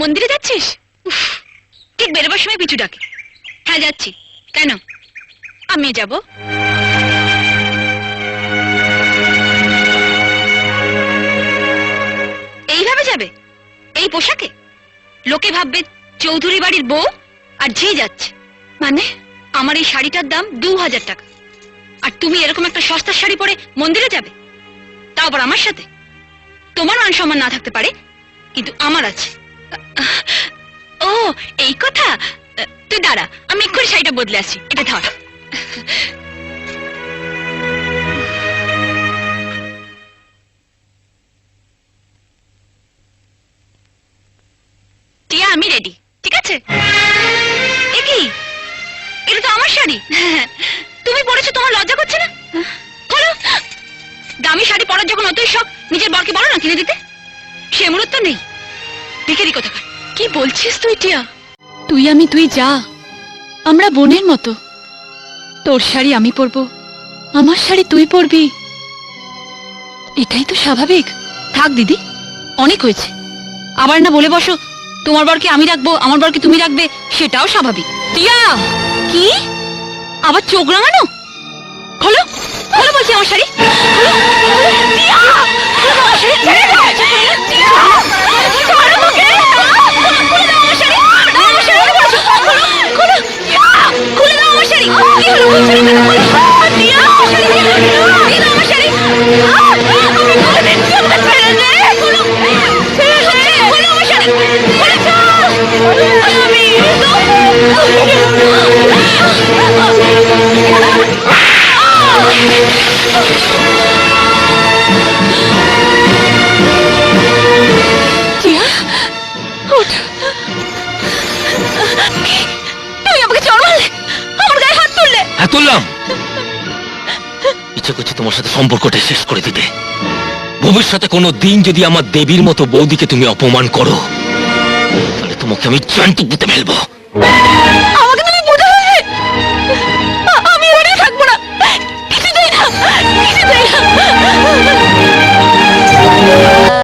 মন্দিরে যাচ্ছিস? উফ, ঠিক বেরোবার সময় পিছু ডাকে। হ্যাঁ যাচ্ছি। কেন? আমিও যাব। এইভাবে যাবে? এই পোশাকে? লোকে ভাববে চৌধুরী বাড়ির বউ আর ঝি যাচ্ছে। মানে আমার এই শাড়িটার দাম 2000 টাকা, আর তুমি এরকম একটা সস্তার শাড়ি পরে মন্দিরে যাবে, তাও আবার আমার সাথে? তোমার মান সম্মান না থাকতে পারে, কিন্তু আমার আছে। ও এই কথা। তুই দাঁড়া, আমি এক্ষুনি শাড়িটা বদলে আসছি। এটা ধর। টিয়া আমি রেডি, ঠিক আছে? এ কি? এটা তো আমার শাড়ি। তুমি পরেছো, তোমার লজ্জা করছে না? বলো, দামি শাড়ি পরার যখন অতই শখ, নিজের বরকে বলো না কিনে দিতে। সে মুহূর্ত নেই। ভিখারি কোথাকার। কি বলছিস তুই টিয়া? তুই আমি তুই যা, আমরা বোনের মতো। তোর শাড়ি আমি পরবো, আমার শাড়ি তুই পরবি, এটাই তো স্বাভাবিক। থাক দিদি, অনেক হয়েছে। আবার না বলে বসো তোমার বরকে আমি রাখবো, আমার বরকে তুমি রাখবে, সেটাও স্বাভাবিক। টিয়া কি আবার চোখ রাঙানো? খোলো খোলো বলছি আমার শাড়ি। টিয়া, খোলো আমার শাড়ি। ছেড়ে দে। টিয়া, ছাড়ো আমাকে। খুলে দাও আমার শাড়ি। দাও আমার শাড়ি। খোলো। টিয়া, খুলে দাও আমার শাড়ি। কি হলো? শাড়ি কেন খোলো? টিয়া, আমার শাড়ি দিয়ে দাও। দিয়ে দাও আমার শাড়ি। আমি খুলে দিচ্ছি, আমাকে ছেড়ে দে। খোলো। ছেড়ে দে। খোলো আমার শাড়ি। খুলে দাও। আমি টিয়া, ওঠ। তুই আমাকে চড় মারলে, আমার গায়ে হাত তুললে। হ্যাঁ তুললাম। ইচ্ছে করছে তোমার সাথে সম্পর্কটা শেষ করে দিতে। ভবিষ্যতে কোনো দিন যদি আমার দেবীর মতো বৌদিকে তুমি অপমান করো, তাহলে তোমাকে আমি জ্যান্ত পুঁতে ফেলবো।